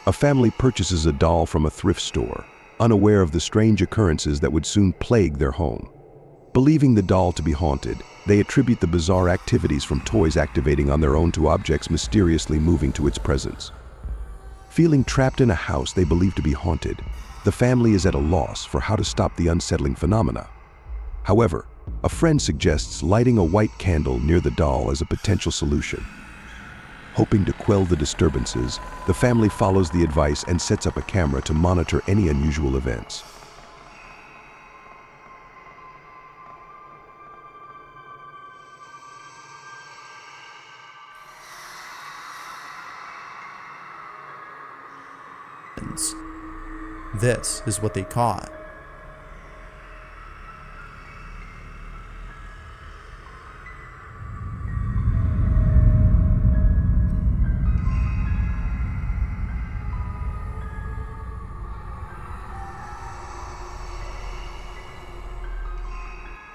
A family purchases a doll from a thrift store, unaware of the strange occurrences that would soon plague their home. Believing the doll to be haunted, they attribute the bizarre activities from toys activating on their own to objects mysteriously moving to its presence. Feeling trapped in a house they believe to be haunted, the family is at a loss for how to stop the unsettling phenomena. However, a friend suggests lighting a white candle near the doll as a potential solution. Hoping to quell the disturbances, the family follows the advice and sets up a camera to monitor any unusual events. This is what they caught.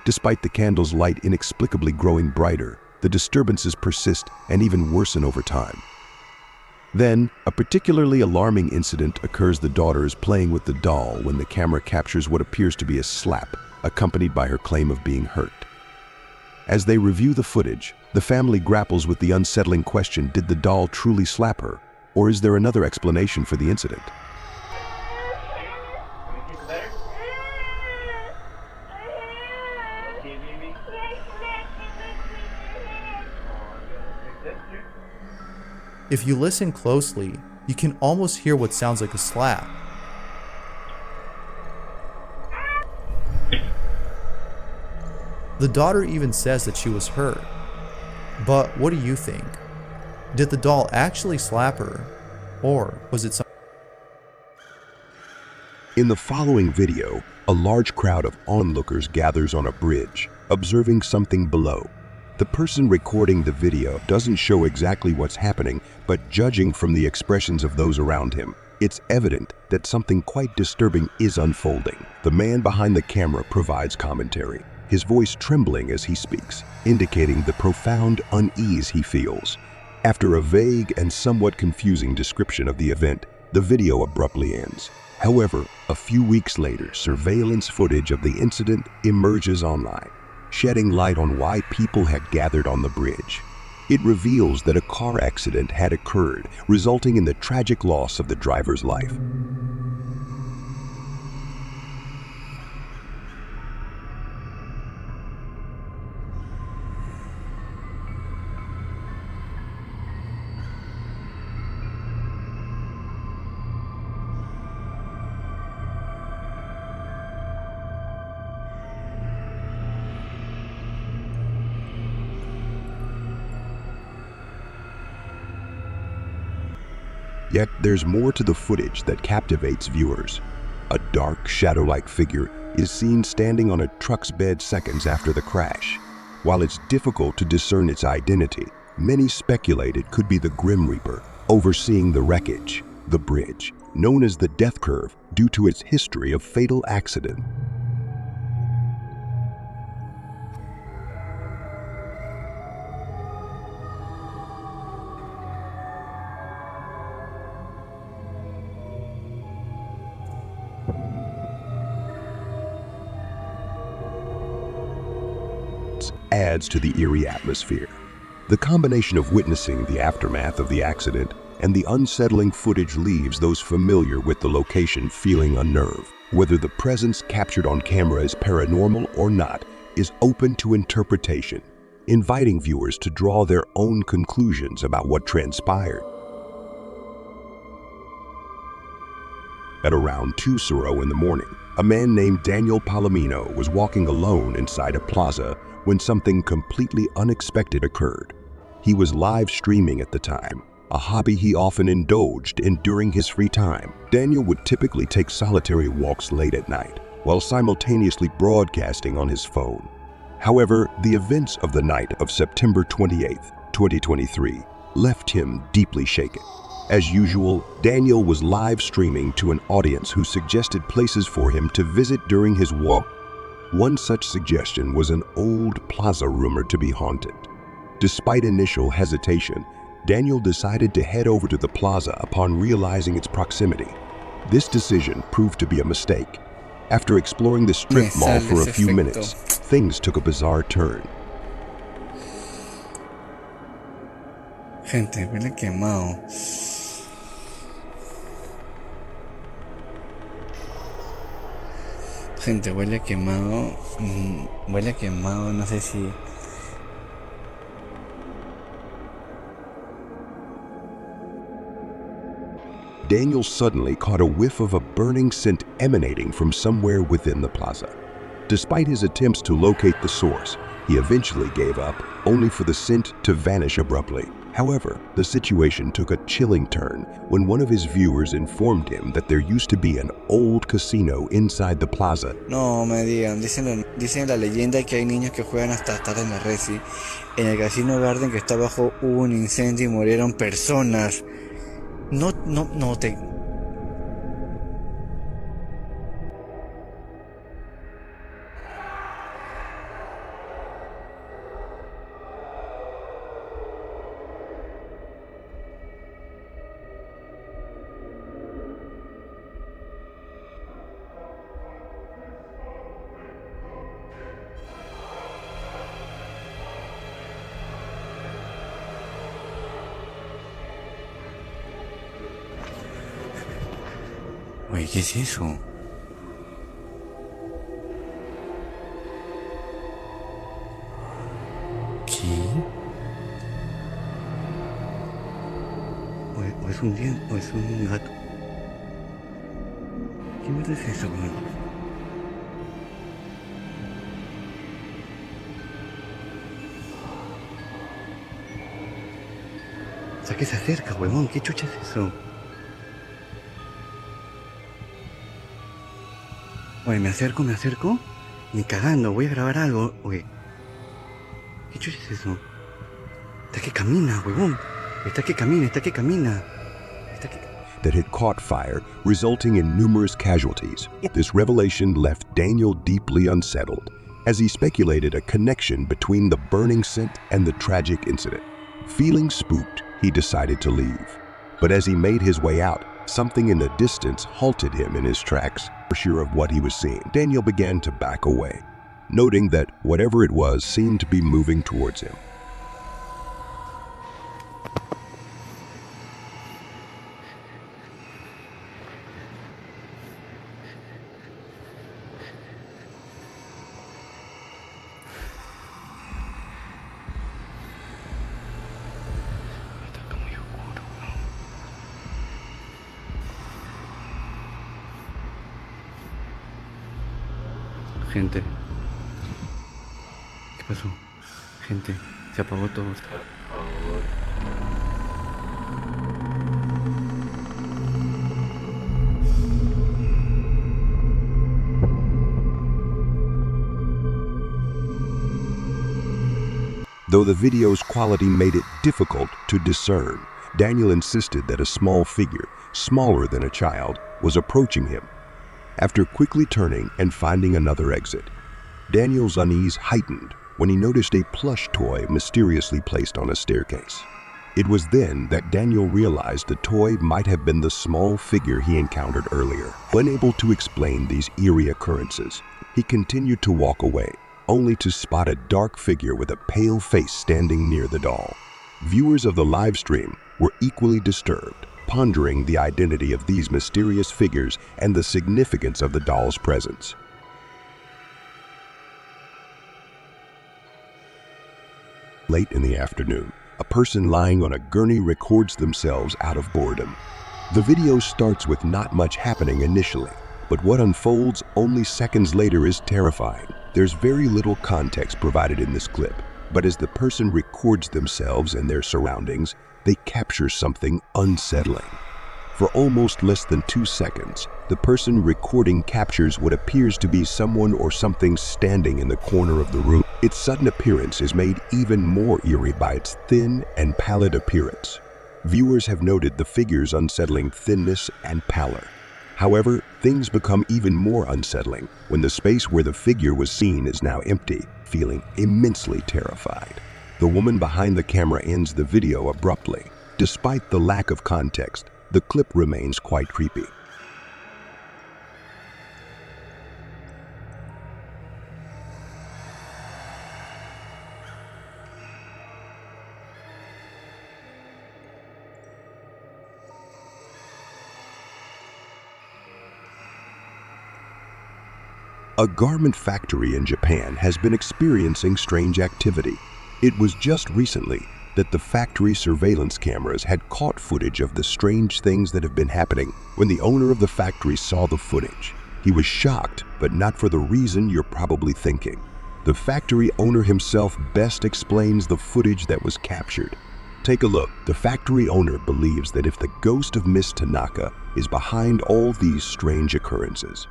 Despite the candle's light inexplicably growing brighter, the disturbances persist and even worsen over time. Then, a particularly alarming incident occurs. The daughter is playing with the doll when the camera captures what appears to be a slap, accompanied by her claim of being hurt. As they review the footage, the family grapples with the unsettling question: did the doll truly slap her, or is there another explanation for the incident? If you listen closely, you can almost hear what sounds like a slap. The daughter even says that she was hurt. But what do you think? Did the doll actually slap her, or was it something? In the following video, a large crowd of onlookers gathers on a bridge, observing something below. The person recording the video doesn't show exactly what's happening, but judging from the expressions of those around him, it's evident that something quite disturbing is unfolding. The man behind the camera provides commentary, his voice trembling as he speaks, indicating the profound unease he feels. After a vague and somewhat confusing description of the event, the video abruptly ends. However, a few weeks later, surveillance footage of the incident emerges online, shedding light on why people had gathered on the bridge. It reveals that a car accident had occurred, resulting in the tragic loss of the driver's life. Yet there's more to the footage that captivates viewers. A dark, shadow-like figure is seen standing on a truck's bed seconds after the crash. While it's difficult to discern its identity, many speculate it could be the Grim Reaper overseeing the wreckage. The bridge, known as the Death Curve due to its history of fatal accident. Adds to the eerie atmosphere. The combination of witnessing the aftermath of the accident and the unsettling footage leaves those familiar with the location feeling unnerved. Whether the presence captured on camera is paranormal or not is open to interpretation, inviting viewers to draw their own conclusions about what transpired. At around 2:00 in the morning, a man named Daniel Palomino was walking alone inside a plaza when something completely unexpected occurred. He was live streaming at the time, a hobby he often indulged in during his free time. Daniel would typically take solitary walks late at night, while simultaneously broadcasting on his phone. However, the events of the night of September 28th, 2023, left him deeply shaken. As usual, Daniel was live streaming to an audience who suggested places for him to visit during his walk. One such suggestion was an old plaza rumored to be haunted. Despite initial hesitation, Daniel decided to head over to the plaza upon realizing its proximity. This decision proved to be a mistake. After exploring the strip mall for a few minutes, things took a bizarre turn. Gente, huele quemado. Gente, huele quemado. Huele quemado, no sé si... Daniel suddenly caught a whiff of a burning scent emanating from somewhere within the plaza. Despite his attempts to locate the source, he eventually gave up, only for the scent to vanish abruptly. However, the situation took a chilling turn when one of his viewers informed him that there used to be an old casino inside the plaza. No me digan, dicen la leyenda que hay niños que juegan hasta tarde en la Resi. En el casino Garden que está abajo hubo un incendio y murieron personas. No te... Oye, ¿qué es eso? ¿Qué? O es un diente, o es un gato. ¿Qué mierda es eso, weón? O sea, que se acerca, huevón. ¿Qué chucha es eso? Oye, me acerco, ni cagando, voy a grabar algo, oye. ¿Qué chucha es eso? Está que camina, huevón. Está que camina. That had caught fire, resulting in numerous casualties. This revelation left Daniel deeply unsettled, as he speculated a connection between the burning scent and the tragic incident. Feeling spooked, he decided to leave. But as he made his way out, something in the distance halted him in his tracks. Sure of what he was seeing, Daniel began to back away, noting that whatever it was seemed to be moving towards him. Gente, ¿qué pasó? Gente, se apagó todo. Though the video's quality made it difficult to discern, Daniel insisted that a small figure, smaller than a child, was approaching him. After quickly turning and finding another exit, Daniel's unease heightened when he noticed a plush toy mysteriously placed on a staircase. It was then that Daniel realized the toy might have been the small figure he encountered earlier. Unable to explain these eerie occurrences, he continued to walk away, only to spot a dark figure with a pale face standing near the doll. Viewers of the live stream were equally disturbed, pondering the identity of these mysterious figures and the significance of the doll's presence. Late in the afternoon, a person lying on a gurney records themselves out of boredom. The video starts with not much happening initially, but what unfolds only seconds later is terrifying. There's very little context provided in this clip, but as the person records themselves and their surroundings, they capture something unsettling. For almost less than 2 seconds, the person recording captures what appears to be someone or something standing in the corner of the room. Its sudden appearance is made even more eerie by its thin and pallid appearance. Viewers have noted the figure's unsettling thinness and pallor. However, things become even more unsettling when the space where the figure was seen is now empty, feeling immensely terrified. The woman behind the camera ends the video abruptly. Despite the lack of context, the clip remains quite creepy. A garment factory in Japan has been experiencing strange activity. It was just recently that the factory surveillance cameras had caught footage of the strange things that have been happening. When the owner of the factory saw the footage, he was shocked, but not for the reason you're probably thinking. The factory owner himself best explains the footage that was captured. Take a look. The factory owner believes that if the ghost of Miss Tanaka is behind all these strange occurrences,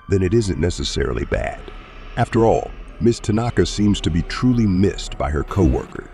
then it isn't necessarily bad. After all, Miss Tanaka seems to be truly missed by her coworker.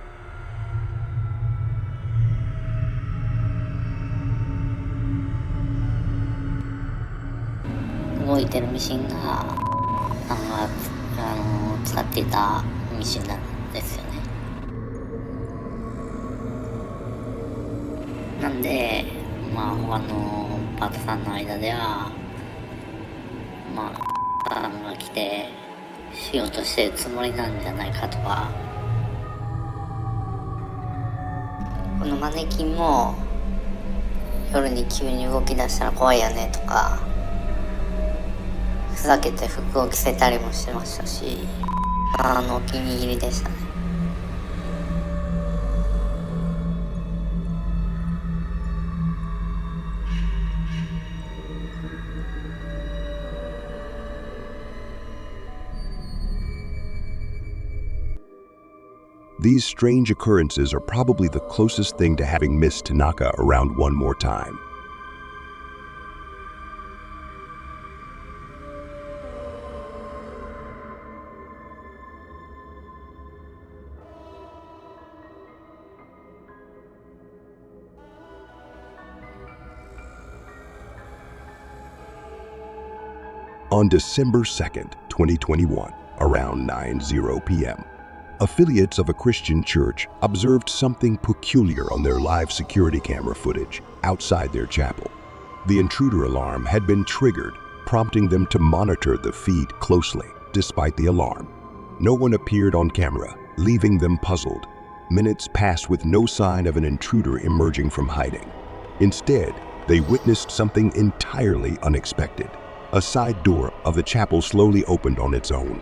These strange occurrences are probably the closest thing to having Miss Tanaka around one more time. On December 2nd, 2021, around 9:00 p.m., affiliates of a Christian church observed something peculiar on their live security camera footage outside their chapel. The intruder alarm had been triggered, prompting them to monitor the feed closely. Despite the alarm, no one appeared on camera, leaving them puzzled. Minutes passed with no sign of an intruder emerging from hiding. Instead, they witnessed something entirely unexpected. A side door of the chapel slowly opened on its own.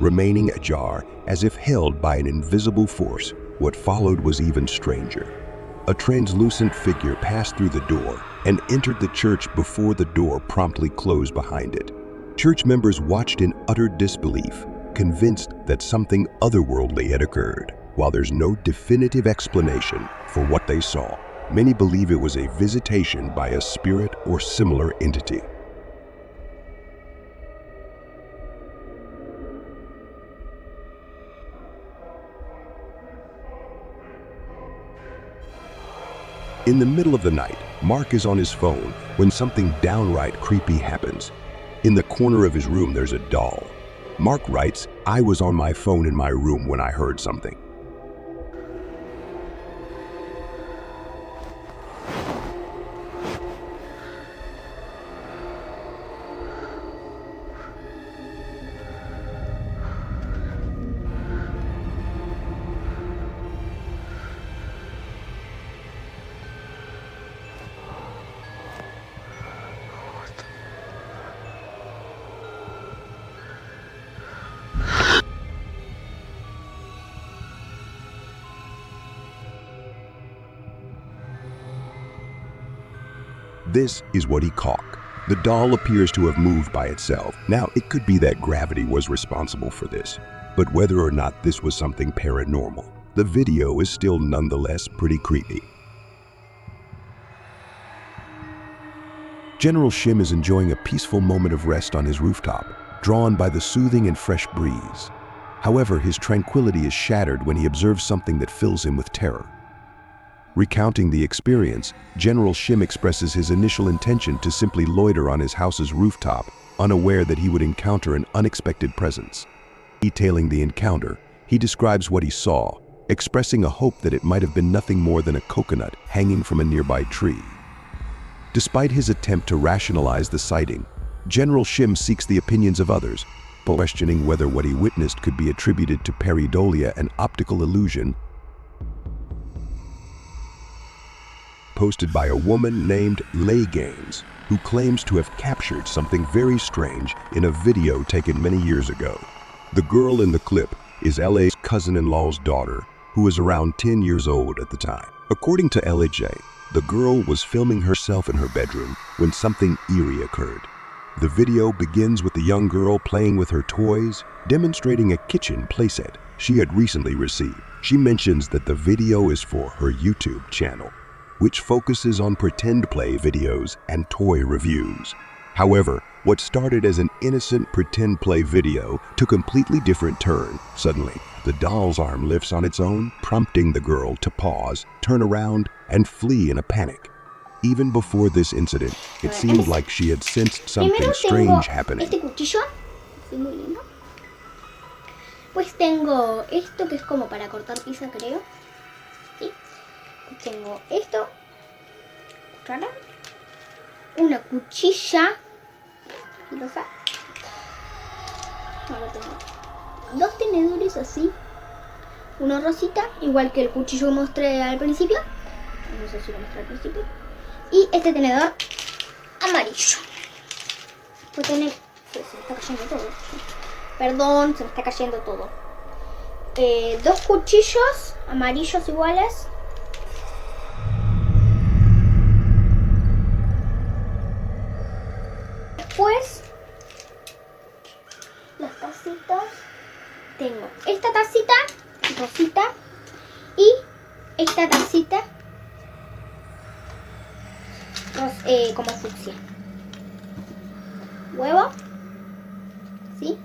Remaining ajar as if held by an invisible force, what followed was even stranger. A translucent figure passed through the door and entered the church before the door promptly closed behind it. Church members watched in utter disbelief, convinced that something otherworldly had occurred. While there's no definitive explanation for what they saw, many believe it was a visitation by a spirit or similar entity. In the middle of the night, Mark is on his phone when something downright creepy happens. In the corner of his room, there's a doll. Mark writes, "I was on my phone in my room when I heard something." This is what he caught. The doll appears to have moved by itself. Now, it could be that gravity was responsible for this, but whether or not this was something paranormal, the video is still nonetheless pretty creepy. General Shim is enjoying a peaceful moment of rest on his rooftop, drawn by the soothing and fresh breeze. However, his tranquility is shattered when he observes something that fills him with terror. Recounting the experience, General Shim expresses his initial intention to simply loiter on his house's rooftop, unaware that he would encounter an unexpected presence. Detailing the encounter, he describes what he saw, expressing a hope that it might have been nothing more than a coconut hanging from a nearby tree. Despite his attempt to rationalize the sighting, General Shim seeks the opinions of others, questioning whether what he witnessed could be attributed to pareidolia, an optical illusion, posted by a woman named Lay Gaines, who claims to have captured something very strange in a video taken many years ago. The girl in the clip is LA's cousin-in-law's daughter, who was around 10 years old at the time. According to LAJ, the girl was filming herself in her bedroom when something eerie occurred. The video begins with the young girl playing with her toys, demonstrating a kitchen playset she had recently received. She mentions that the video is for her YouTube channel, which focuses on pretend play videos and toy reviews. However, what started as an innocent pretend play video took a completely different turn. Suddenly, the doll's arm lifts on its own, prompting the girl to pause, turn around, and flee in a panic. Even before this incident, it seemed like she had sensed something strange happening. Este cuchillo, sí, muy lindo. Pues tengo esto que es como para cortar pizza, creo. ¿Sí? Tengo esto, cuchara, una cuchilla filosa. Ahora tengo dos tenedores así, uno rosita, igual que el cuchillo que mostré al principio. No sé si lo mostré al principio. Y este tenedor amarillo. Pues tener... Se me está cayendo todo. Perdón, se me está cayendo todo. Dos cuchillos amarillos iguales. Después, las tacitas. Tengo esta tacita rosita y esta tacita como fucsia. Huevo, ¿sí?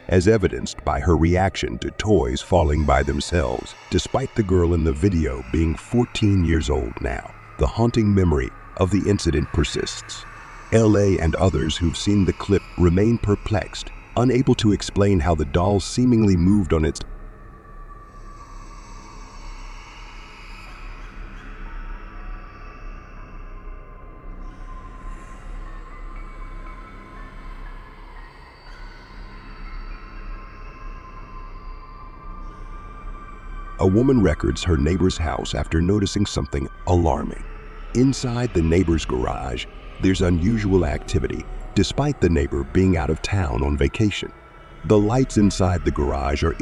As evidenced by her reaction to toys falling by themselves, despite the girl in the video being 14 years old now. The haunting memory of the incident persists. LA and others who've seen the clip remain perplexed, unable to explain how the doll seemingly moved on its A woman records her neighbor's house after noticing something alarming. Inside the neighbor's garage, there's unusual activity, despite the neighbor being out of town on vacation. The lights inside the garage are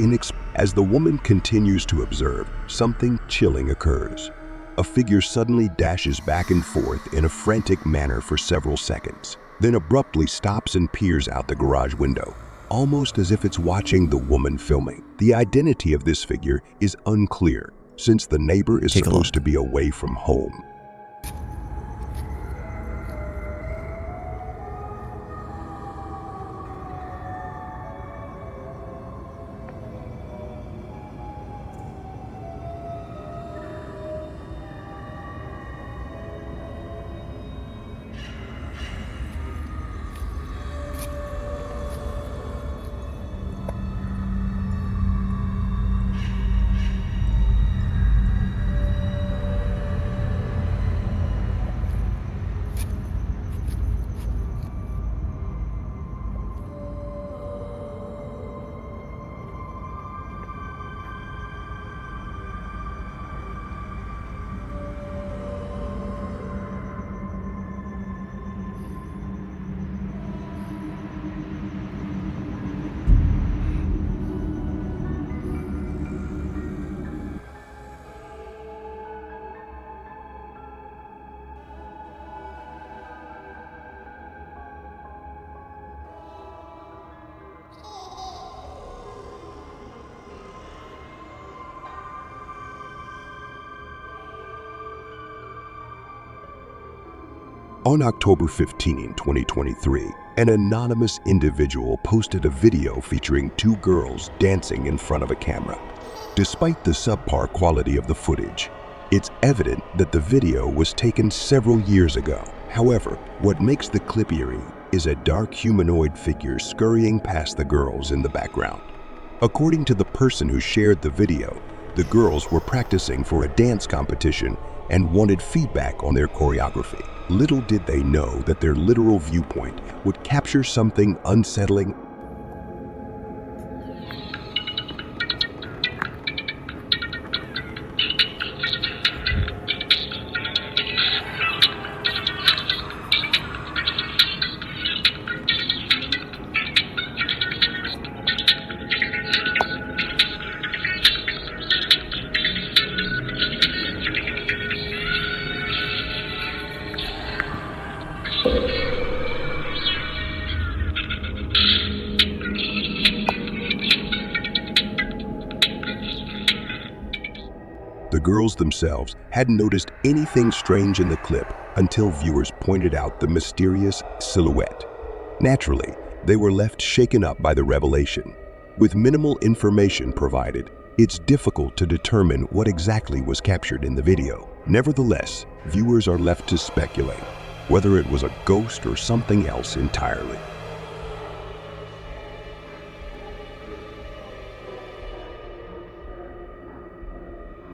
As the woman continues to observe, something chilling occurs. A figure suddenly dashes back and forth in a frantic manner for several seconds, then abruptly stops and peers out the garage window, almost as if it's watching the woman filming. The identity of this figure is unclear, since the neighbor is supposed to be away from home. On October 15, 2023, an anonymous individual posted a video featuring two girls dancing in front of a camera. Despite the subpar quality of the footage, it's evident that the video was taken several years ago. However, what makes the clip eerie is a dark humanoid figure scurrying past the girls in the background. According to the person who shared the video, the girls were practicing for a dance competition and wanted feedback on their choreography. Little did they know that their literal viewpoint would capture something unsettling. The girls themselves hadn't noticed anything strange in the clip until viewers pointed out the mysterious silhouette. Naturally, they were left shaken up by the revelation. With minimal information provided, it's difficult to determine what exactly was captured in the video. Nevertheless, viewers are left to speculate whether it was a ghost or something else entirely.